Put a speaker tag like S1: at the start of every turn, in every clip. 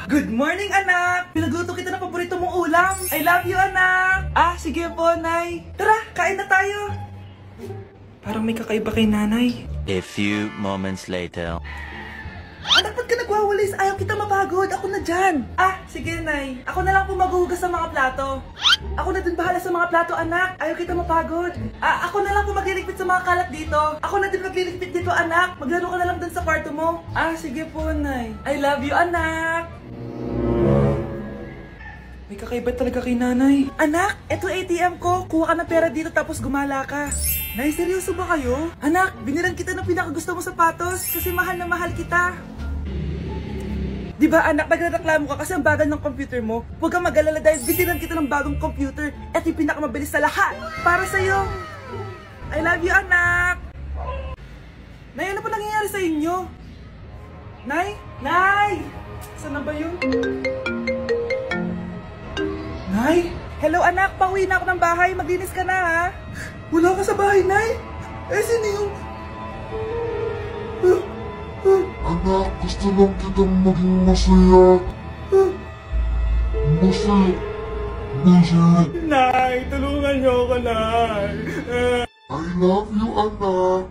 S1: Good morning, anak! Pinagluto kita ng paborito mong ulam. I love you, anak! Sige po, Nay. Tara, kain na tayo. Parang may kakaiba kay nanay.
S2: A few moments later.
S1: Anak, ba't ka nagwawalis? Ayaw kita mapagod. Ako na dyan. Sige, Nay. Ako na lang po maghuhugas sa mga plato. Ako na din bahala sa mga plato, anak. Ayaw kita mapagod. Ako na lang po magliligpit sa mga kalat dito. Ako na din magliligpit dito, anak. Maglaro ka na lang dun sa kwarto mo. Sige po, Nay. I love you, anak. May kakaiba talaga kay nanay. Anak, eto ATM ko. Kuha ka ng pera dito tapos gumala ka. Nay, seryoso ba kayo? Anak, binilan kita ng pinakagusto mo sapatos kasi mahal na mahal kita. Diba anak, nagreklamo ka kasi ang bagal ng computer mo. Huwag kang mag-alala dahil binilan kita ng bagong computer. Eto yung pinakamabilis sa lahat. Para sa'yo. I love you, anak. Nay, ano pa nangyayari sa inyo? Nay? Nay! Saan na ba yun? Nay? Hello anak, pauwi na ako ng bahay. Maglinis ka na ha. Wala ka sa bahay, Nay? Sino yung...
S3: Anak, gusto lang kitang maging masaya. Masaya.
S1: Nay, tulungan niyo ako, Nay.
S3: I love you, anak.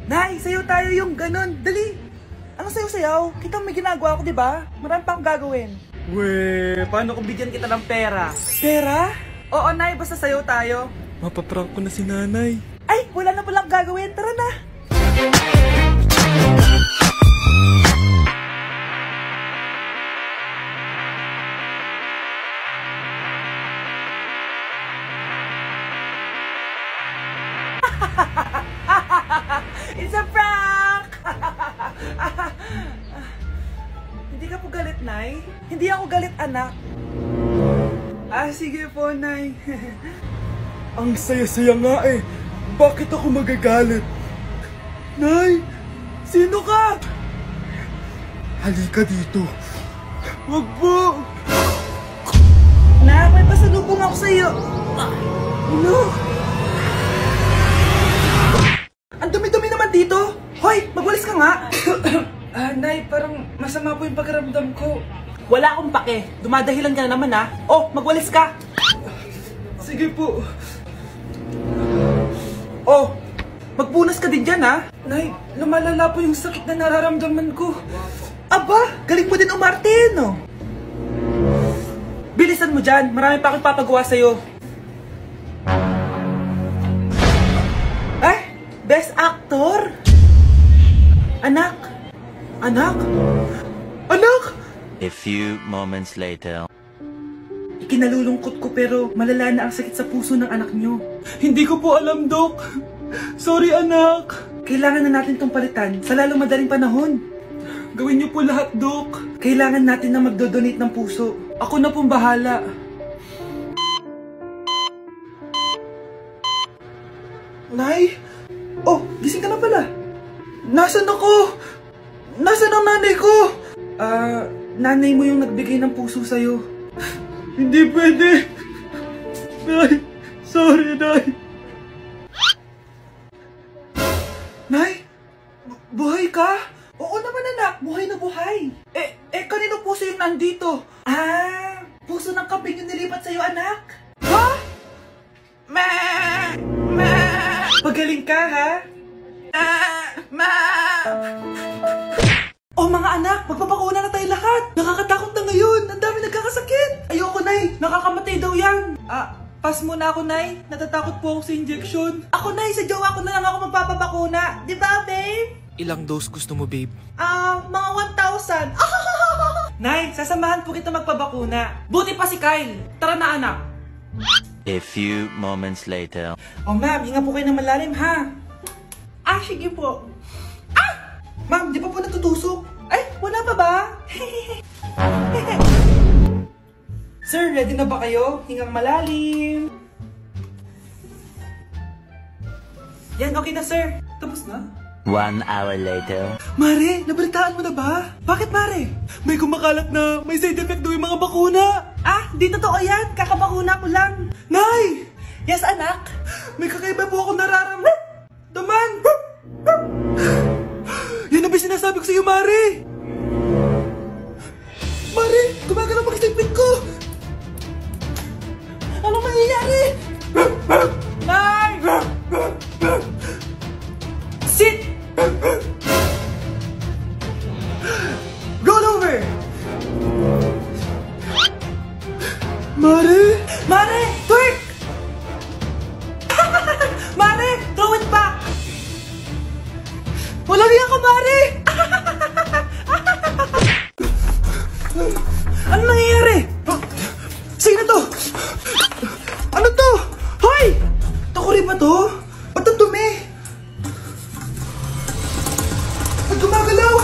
S1: Nay, sayo tayo yung ganon. Dali. Ano sayo-sayaw? Kita may ginagawa ako, di ba? Marami pa akong gagawin. Weh, paano kung bigyan kita ng pera? Pera? Oo, Nay, basta sayo tayo. Mapaprank ko na si nanay. Ay, wala na palang gagawin. Tara na. It's a prank! Hindi ka po galit, Nay? Hindi ako galit, anak. Sige po, Nay. Ang saya-saya nga eh. Bakit ako magagalit? Nay! Sino ka? Halika dito. Wag po! Nak, may pasalubong ako sa'yo. Ano? Ang dumi-dumi naman dito. Hoy, magwalis ka nga. Nay, parang masama po yung pakiramdam ko. Wala akong pake. Dumadahilan ka na naman ha. Magwalis ka. Sige po. Magpunas ka din dyan ha. Nay, lumalala po yung sakit na nararamdaman ko. Aba, galing mo din umarte, no? Bilisan mo dyan. Marami pa akong papagawa sa'yo. Best actor? Anak? Anak? Anak?
S2: A few moments later.
S1: Ikinalulungkot ko pero malala na ang sakit sa puso ng anak nyo. Hindi ko po alam, Dok. Sorry, anak. Kailangan na natin tong palitan sa lalong madaling panahon. Gawin niyo po lahat, Dok. Kailangan natin na magdodonate ng puso. Ako na pong bahala. Nay? Gising ka na pala. Nasaan ako? Nasaan ang nanay ko? Nanay mo yung nagbigay ng puso sa'yo. Hindi pwede. Nay, sorry, Nay. Nay? Buhay ka? Oo naman, anak. Buhay na buhay. Kanino puso yung nandito? Puso ng kambing yung nilipat sa'yo, anak. Ha? Pagaling ka, ha? Mga anak, magpapakuna na tayo lahat. Nakakatakot na ngayon. Ang dami nagkakasakit. Ayoko, Nay. Nakakamatay daw yan. Pass muna ako, Nay. Natatakot po ako sa injection. Ako, Nay. Sa jowa ko na lang ako magpapabakuna. Di ba, babe?
S4: Ilang dose gusto mo, babe?
S1: Mga 1,000. Nay, sasamahan po kita magpabakuna. Buti pa si Kyle. Tara na, anak.
S2: A few moments later.
S1: Ma'am, hinga po kayo ng malalim, ha? Sige po. Ma'am, di pa po natutusok? Ay, wala pa ba? Sir, ready na ba kayo? Hingang malalim. Yan, okay na, sir. Tapos na?
S2: 1 hour later.
S1: Mare, nabalitaan mo na ba? Bakit, Mare? May kumakalat na may side effect daw yung mga bakuna. Di totoo yan. Kakabakuna ko lang. Nay! Yes, anak? May kakaiba po ako nararamdaman. Yan ang sinasabi sinasabi ko sa'yo, Mare? Mare, gumagalaw pa kasi yung pin ko. Anong mangyayari? Nay! Sit! Roll over! Mare! Mare! Twerk! Mare! Throw it back! Walang iya ka, Mare! Ano nangyayari? Sino to? Ano to? Hoy! Takuri ba to? Ba't ang dumi? Ba't gumagalaw?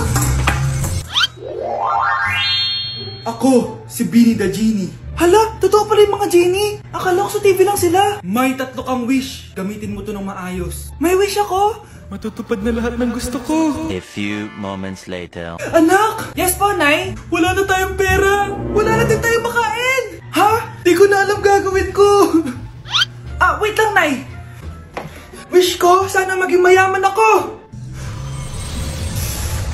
S1: Ako, si Beanie the Genie. Hala, totoo pala yung mga genie. Akala ko sa TV lang sila. May 3 kang wish. Gamitin mo to ng maayos. May wish ako? Matutupad na lahat ng gusto ko.
S2: A few moments later.
S1: Anak! Yes po, Nay? Wala na tayong pera. Wala na din tayong makain. Ha? Di ko na alam gagawin ko. Wait lang, Nay. Wish ko, sana maging mayaman ako.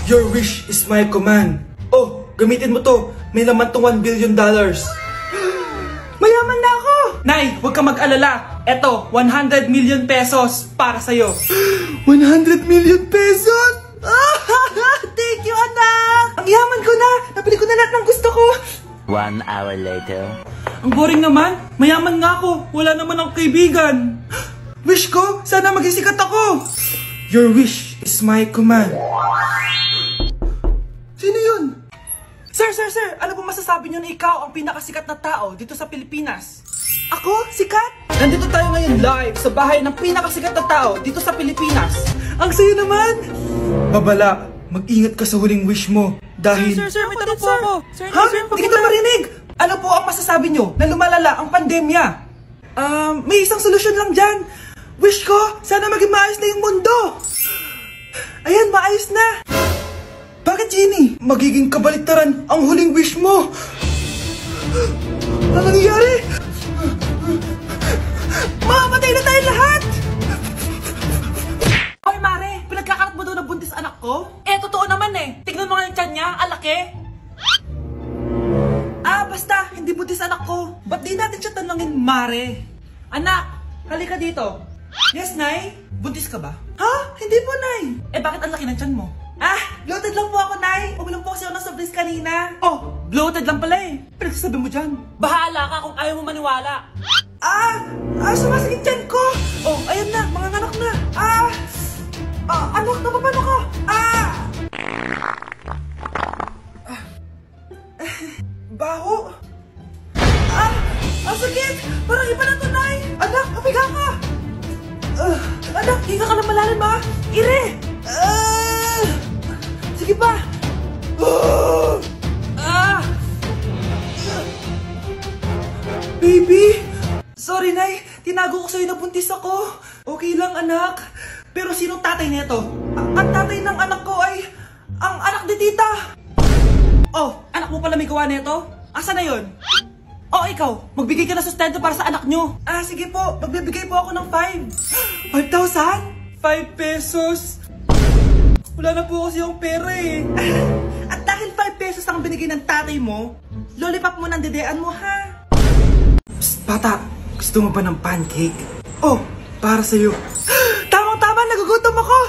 S1: Your wish is my command. Oh, gamitin mo to. May laman tong $1 billion. Mayaman na ako! Nay, huwag ka mag-alala. Eto, 100 million pesos para sa'yo. 100 million pesos? Thank you, anak! Ang yaman ko na! Nabili ko na lahat ng gusto ko!
S2: 1 hour later.
S1: Ang boring naman. Mayaman nga ako. Wala naman akong kaibigan. Wish ko, sana maging sikat ako. Your wish is my command. Sino yun? Sir! Ano po masasabi niyo na ikaw ang pinakasikat na tao dito sa Pilipinas? Ako? Sikat? Nandito tayo ngayon live sa bahay ng pinakasikat na tao dito sa Pilipinas. Ang sayo naman! Babala, mag-ingat ka sa huling wish mo. Dahil...
S4: Sir, may tanong po ako. Sir,
S1: Ha? Hindi kita marinig! Ano po ang masasabi nyo na lumalala ang pandemya? May isang solusyon lang dyan. Wish ko, sana maging maayos na yung mundo. Ayan, maayos na. Bakit, Genie? Magiging kabaliktaran ang huling wish mo. Ano nangyayari? Mamamatay na tayo lahat! Hoy, Mare! Pinagkakalat mo daw na buntis anak ko? Totoo naman eh. Tignan mo nga yung tiyan niya, alaki. Basta, hindi buntis anak ko. Ba't di natin siya tanongin, Mare? Anak, halika dito. Yes, Nay? Buntis ka ba? Ha? Hindi po, Nay. Bakit ang laki ng tiyan mo? Bloated lang po ako, Nay. Uminom po kasi ako ng soft drinks kanina. Oh, bloated lang pala eh. Pinagsasabi mo dyan. Bahala ka kung ayaw mo maniwala. Sumasakit tiyan ko. Oh, ayan na, mga anak na. Anak, napapano ko? Baho. Sakit. Parang iba na to, Nay. Anak, kapiga ka. Anak, higa ka lang malalim, ha? Ire. Sige pa. Baby. Sorry, Nay. Tinago ko sa'yo na buntis ako. Okay lang, anak. Pero sinong tatay nito? Ang tatay ng anak ko ay ang anak ni tita. Oh, anak mo pala may gawa nito? Asa na yun? Oh, ikaw, magbigay ka na sustento para sa anak nyo. Sige po, magbibigay po ako ng 5. 5,000? 5 pesos? Wala na po kasi yung pera eh. At dahil 5 pesos ang binigay ng tatay mo, lollipop mo ng dedean mo, ha? Psst, bata, gusto mo ba ng pancake? Oh, para sa'yo. Tamang-tama, nagugutom ako.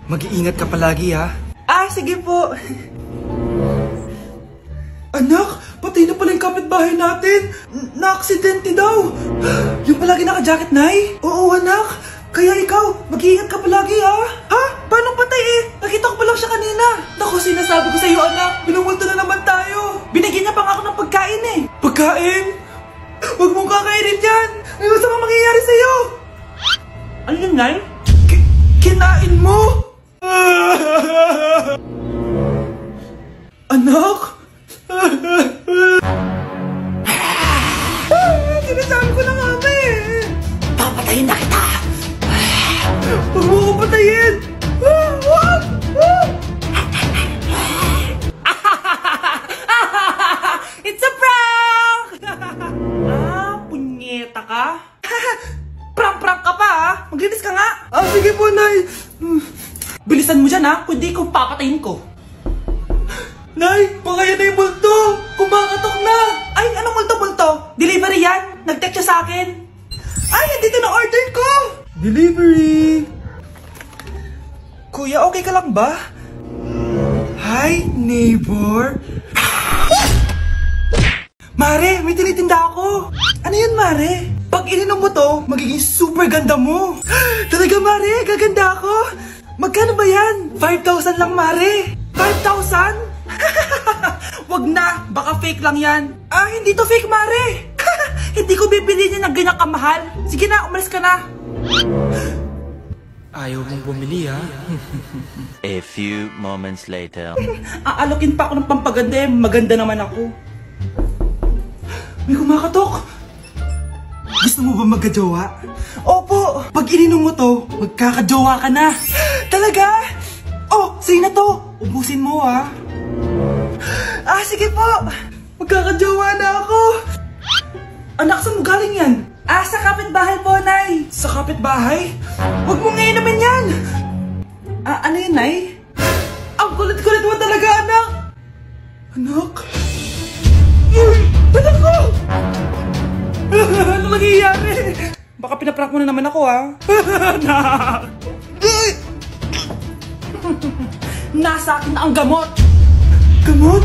S1: Mag-iingat ka palagi, ha? Sige po. Anak, patay na pala yung kapitbahay natin. Na-aksidente daw. Yung palagi naka-jacket, Nay? Oo, anak. Kaya ikaw, mag-iingat ka palagi, ha? Ha? Paano patay eh? Nakita ko pa lang siya kanina. Naku, sinasabi ko sa'yo, anak. Binumulto na naman tayo. Binigyan niya pa nga ako ng pagkain eh. Pagkain? Huwag mong kakainin yan. May masamang mangyayari sa'yo. Ano yun, Nay? Kinain mo? Anak? Sinasabi ko na nga eh. Papatayin na kita. Huwag mo ko patayin. Wag! It's a prank! Punyeta ka? Prank ka pa, ha? Maglinis ka nga. Sige po, Nay. Bilisan mo dyan, ha? Kundi ko papatayin ko. Nay, baka yan na yung multo! Kumakatok na! Ay, anong multo-multo? Delivery yan? Nag-text siya sa akin. Ay, nandito na order ko! Delivery! Kuya, okay ka lang ba? Hi, neighbor. Mare, may tinitinda ako. Ano yun, Mare? Pag ininom mo to, magiging super ganda mo. Talaga, Mare, gaganda ako. Magkano ba yan? 5,000 lang, Mare. 5,000? Wag na, baka fake lang yan. Ah, hindi to fake, Mare. Hindi ko bibili niya ng ganyan kamahal. Sige na, umalis ka na. Ayaw mong bumili, ha?
S2: A few moments later.
S1: Aalokin pa ako ng pampaganda, maganda naman ako. May kumakatok. Gusto mo ba magkajowa? Opo, pag ininom mo to, magkakajowa ka na. Talaga? Oh, sa'yo na to. Ubusin mo, ha? Ah, sige po. Magkakajowa na ako. Anak, saan mo galing yan? Ah, sa kapitbahay po, Nay. Sa kapitbahay? Huwag mo nga inumin yan. Ah, ano yun, Nay? Ang kulit-kulit mo talaga, anak. Anak? Anak ko! Ano nangyayari? Baka pinaprank mo na naman ako, ha? Anak! Nasa akin na ang gamot. Gamot?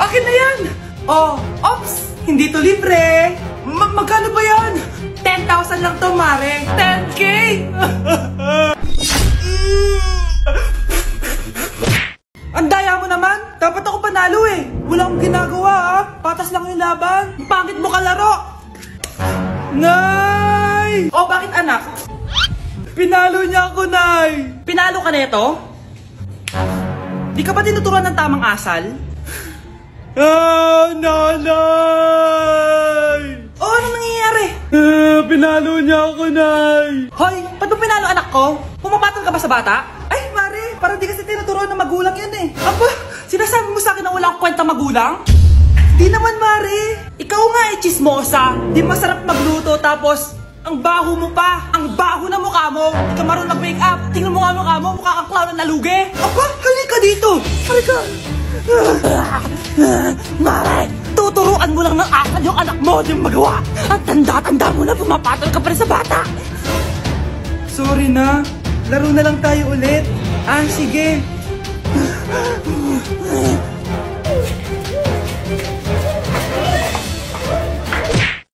S1: Akin na yan! Oh, ops! Hindi to libre! Magkano ba yan? 10,000 lang to, Mare! 10K! Ang daya mo naman! Dapat ako panalo eh! Wala akong ginagawa ha! Patas lang yung laban! Pangit mo kalaro! Nay! Oh, bakit anak? Pinalo niya ako, Nay! Pinalo ka neto? Di ka ba tinuturuan ng tamang asal? Ah, nanay! Oh, ano nangyayari? Pinalo niya ako, Nay! Hoy, ba't mo pinalo anak ko? Pumapatol ka ba sa bata? Ay, Mare, parang di kasi tinuturuan ng magulang yan eh. Aba, sinasabi mo sa akin na wala akong kwenta magulang? Di naman, Mare. Ikaw nga eh, chismosa. Di masarap magluto tapos ang baho mo pa. Ang baho na mukha mo. Di ka marunong mag-make up. Tingnan mo nga mukha mo. Mukha kang clown na nalugi. Aba, halika dito. Halika. Mare, tuturuan mo lang ng asal yung anak mo. Di mo magawa. Ang tanda-tanda mo na pumapatol ka pa rin sa bata. Sorry na. Laro na lang tayo ulit. Ah, sige.